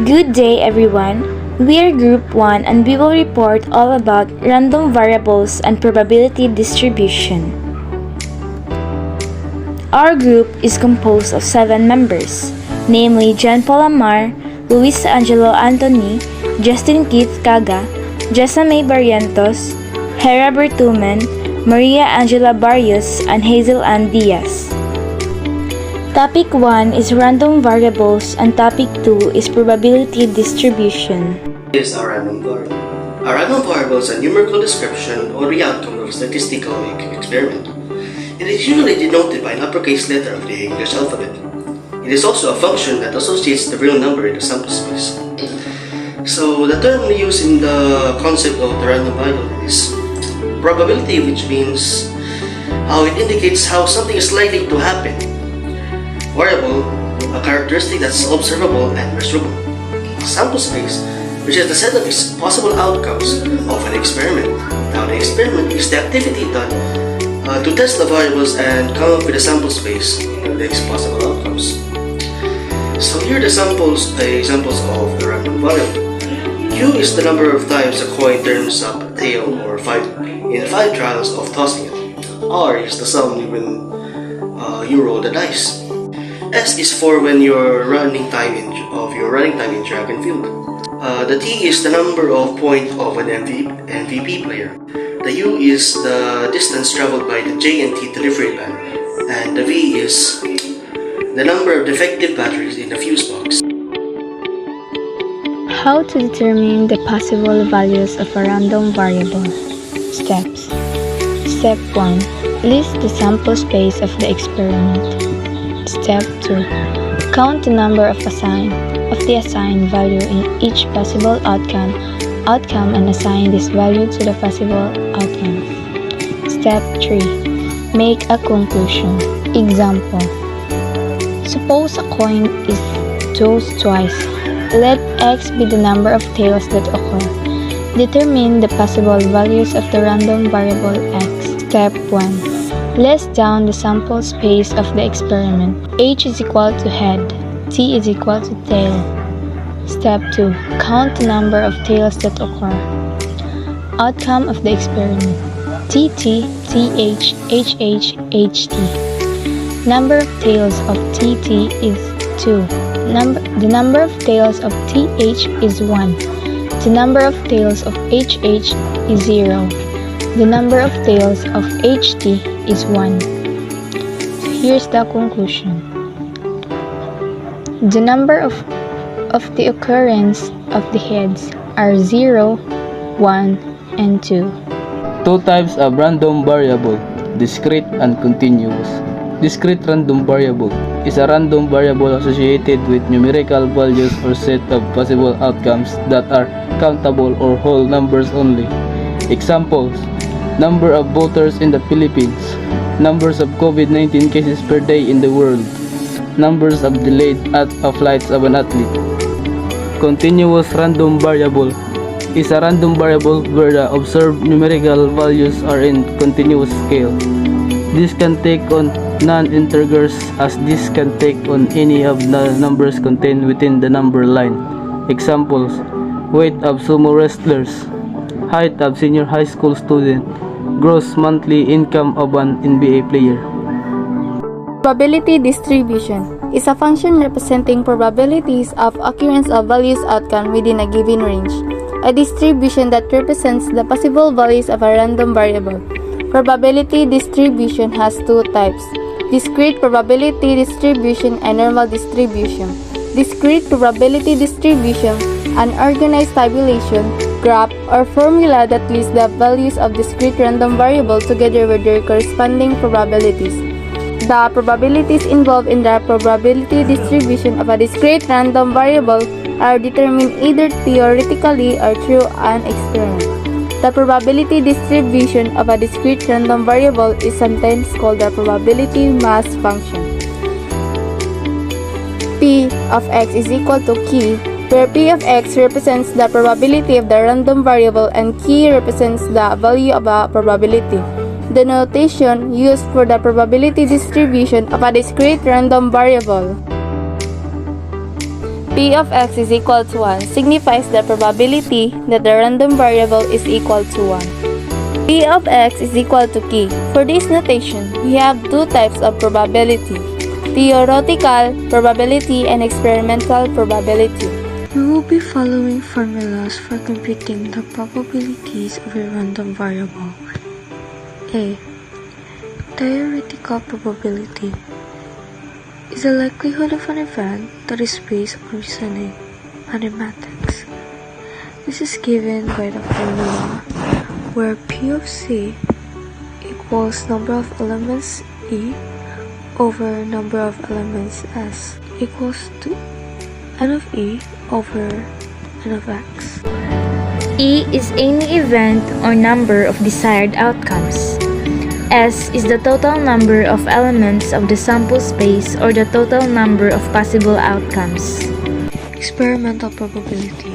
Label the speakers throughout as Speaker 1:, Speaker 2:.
Speaker 1: Good day everyone. We are Group 1 and we will report all about random variables and probability distribution. Our group is composed of 7 members, namely John Paul Amar, Luis Angelo Anthony, Justin Keith Caga, Jessamay Barrientos, Hera Bertumen, Maria Angela Barrios, and Hazel Ann Diaz. Topic 1 is random variables and topic 2 is probability distribution.
Speaker 2: Is a random variable. A random variable is a numerical description or the outcome of a statistical experiment. It is usually denoted by an uppercase letter of the English alphabet. It is also a function that associates the real number in the sample space. So the term used in the concept of the random variable is probability, which means how it indicates how something is likely to happen. Variable, a characteristic that's observable and measurable. Sample space, which is the set of possible outcomes of an experiment. Now, the experiment is the activity done to test the variables and come up with a sample space of the possible outcomes. So here are the examples of the random variable. Q is the number of times a coin turns up a tail or 5 in 5 trials of tossing it. R is the sum when you roll the dice. S is for when your running time in track and field. The T is the number of points of an MVP player. The U is the distance traveled by the J and T delivery van, and the V is the number of defective batteries in the fuse box.
Speaker 1: How to determine the possible values of a random variable? Steps. Step 1. List the sample space of the experiment. Step 2. Count the number of the assigned value in each possible outcome and assign this value to the possible outcome. Step 3. Make a conclusion. Example. Suppose a coin is tossed twice. Let x be the number of tails that occur. Determine the possible values of the random variable x. Step 1. List down the sample space of the experiment. H is equal to head. T is equal to tail. Step 2. Count the number of tails that occur. Outcome of the experiment. TT, TH, HH, HT. Number of tails of TT is 2. The number of tails of TH is 1. The number of tails of HH is 0. The number of tails of HT is 1. So here's the conclusion. The number of the occurrence of the heads are 0, 1, and 2.
Speaker 3: Two types of random variable, discrete and continuous. Discrete random variable is a random variable associated with numerical values or set of possible outcomes that are countable or whole numbers only. Examples: number of voters in the Philippines, numbers of COVID-19 cases per day in the world, numbers of delayed flights of an athlete. Continuous random variable is a random variable where the observed numerical values are in continuous scale. This can take on non-integers as this can take on any of the numbers contained within the number line. Examples: weight of sumo wrestlers, height of senior high school student, gross monthly income of an NBA player.
Speaker 4: Probability distribution is a function representing probabilities of occurrence of various outcomes within a given range. A distribution that represents the possible values of a random variable. Probability distribution has two types: discrete probability distribution and normal distribution. Discrete probability distribution, an organized tabulation, graph, or formula that lists the values of discrete random variables together with their corresponding probabilities. The probabilities involved in the probability distribution of a discrete random variable are determined either theoretically or through an experiment. The probability distribution of a discrete random variable is sometimes called the probability mass function. P of x is equal to Q, where P of x represents the probability of the random variable and Q represents the value of a probability. The notation used for the probability distribution of a discrete random variable. P of x is equal to 1 signifies the probability that the random variable is equal to 1. P of x is equal to k. For this notation, we have two types of probability: theoretical probability and experimental probability.
Speaker 1: We will be following formulas for computing the probabilities of a random variable. A. Theoretical probability is the likelihood of an event that is based on reasoning, mathematics. This is given by the formula where P of C equals number of elements E over number of elements S equals to N of E over N of X.
Speaker 5: E is any event or number of desired outcomes. S is the total number of elements of the sample space or the total number of possible outcomes.
Speaker 1: Experimental probability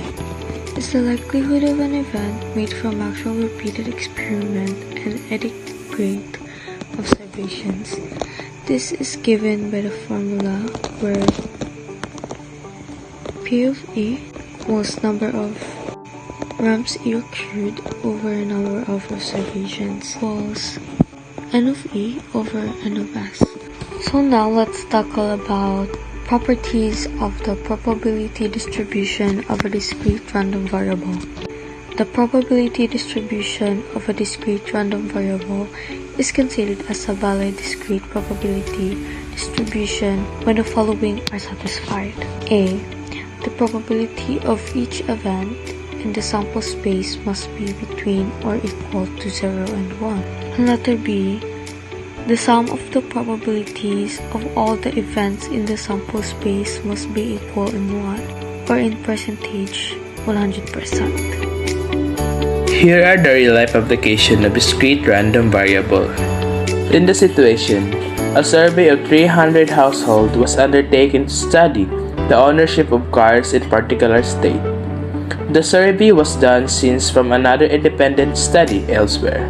Speaker 1: is the likelihood of an event made from actual repeated experiment and adequate observations. This is given by the formula where P of E equals number of ramps E occurred over number of observations equals N of E over N of S. So now let's tackle about properties of the probability distribution of a discrete random variable. The probability distribution of a discrete random variable is considered as a valid discrete probability distribution when the following are satisfied. A. The probability of each event in the sample space must be between or equal to 0 and 1. And letter B. The sum of the probabilities of all the events in the sample space must be equal in what? Or in percentage, 100%.
Speaker 3: Here are the real-life application of discrete random variable. In the situation, a survey of 300 households was undertaken to study the ownership of cars in particular state. The survey was done since from another independent study elsewhere.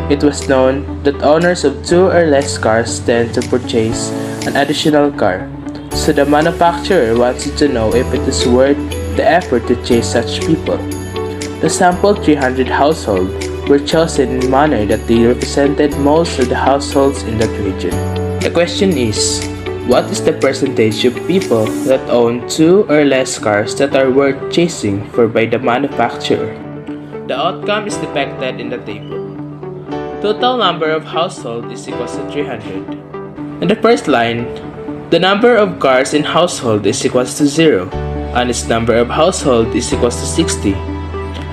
Speaker 3: It was known that owners of 2 or less cars tend to purchase an additional car, so the manufacturer wanted to know if it is worth the effort to chase such people. The sample 300 households were chosen in a manner that they represented most of the households in that region. The question is, what is the percentage of people that own 2 or less cars that are worth chasing for by the manufacturer? The outcome is depicted in the table. Total number of households is equal to 300. In the first line, the number of cars in household is equal to 0, and its number of households is equal to 60,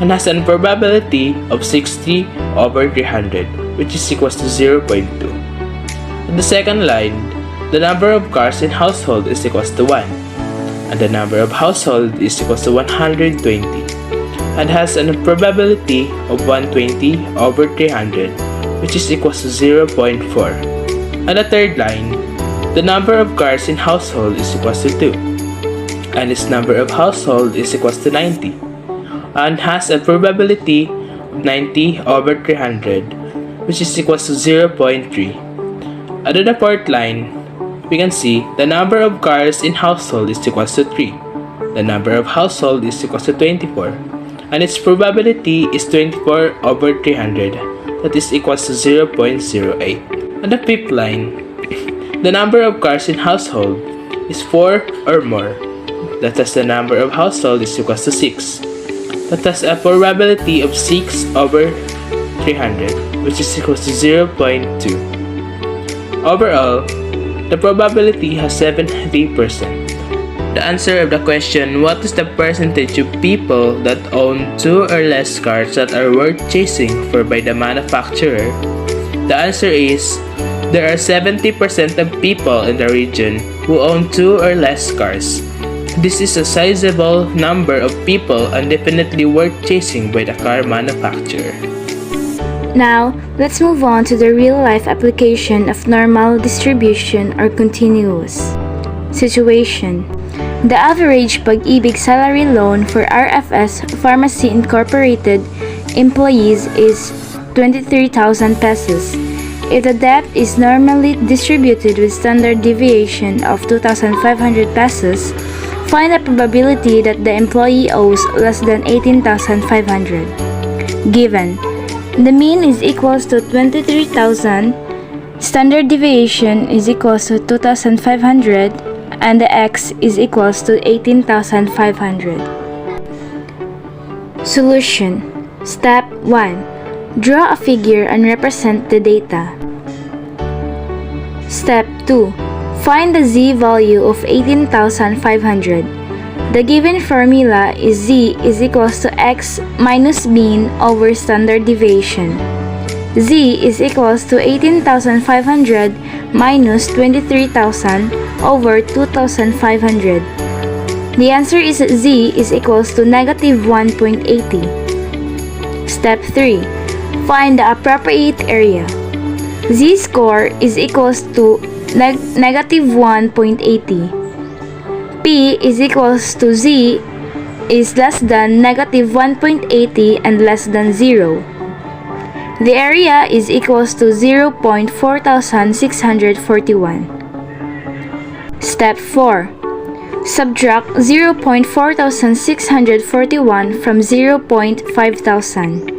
Speaker 3: and has a probability of 60 over 300, which is equal to 0.2. In the second line, the number of cars in household is equal to 1, and the number of households is equal to 120, and has a probability of 120 over 300, which is equal to 0.4. On the third line, the number of cars in household is equal to 2, and its number of household is equal to 90, and has a probability of 90 over 300, which is equal to 0.3. Under the fourth line, we can see the number of cars in household is equal to 3, the number of household is equal to 24, and its probability is 24 over 300, that is equal to 0.08. On the fifth line, the number of cars in household is 4 or more, that is the number of household is equal to 6, that has a probability of 6 over 300, which is equal to 0.2. Overall, the probability has 70%. The answer of the question, what is the percentage of people that own 2 or less cars that are worth chasing for by the manufacturer? The answer is, there are 70% of people in the region who own 2 or less cars. This is a sizable number of people and definitely worth chasing by the car manufacturer.
Speaker 5: Now, let's move on to the real-life application of normal distribution or continuous. Situation. The average Pag-ibig salary loan for RFS Pharmacy Incorporated employees is 23,000 pesos. If the debt is normally distributed with standard deviation of 2,500 pesos, Find the probability that the employee owes less than 18,500. Given, the mean is equals to 23,000, standard deviation is equals to 2,500, and the x is equals to 18,500. Solution. Step 1. Draw a figure and represent the data. Step 2. Find the z-value of 18,500. The given formula is z is equals to x minus mean over standard deviation. Z is equals to 18,500 minus 23,000 over 2,500. The answer is z is equals to negative 1.80. Step 3. Find the appropriate area. Z-score is equals to negative 1.80. P is equals to z is less than negative 1.80 and less than 0. The area is equals to 0.4641. Step 4. Subtract 0.4641 from 0.5000.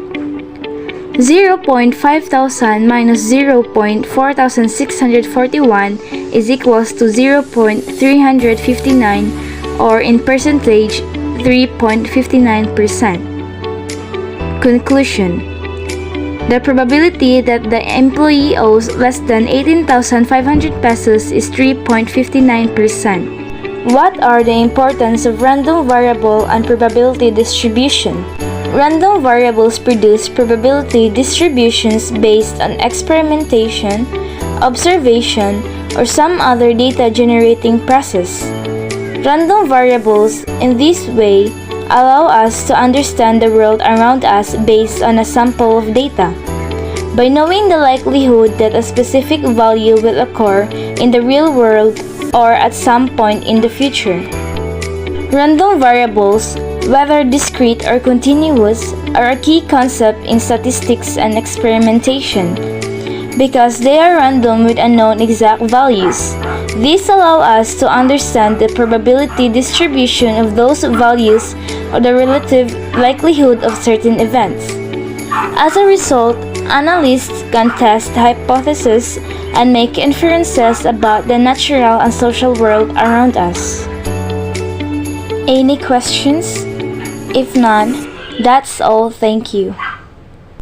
Speaker 5: 0.5000 minus 0.4641 is equals to 0.359 or in percentage 3.59%. Conclusion. The probability that the employee owes less than 18,500 pesos is 3.59%. What are the importance of random variable and probability distribution? Random variables produce probability distributions based on experimentation, observation, or some other data generating process. Random variables in this way allow us to understand the world around us based on a sample of data. By knowing the likelihood that a specific value will occur in the real world or at some point in the future. Random variables, whether discrete or continuous, are a key concept in statistics and experimentation because they are random with unknown exact values. These allow us to understand the probability distribution of those values or the relative likelihood of certain events. As a result, analysts can test hypotheses and make inferences about the natural and social world around us. Any questions? If none, that's all. Thank you.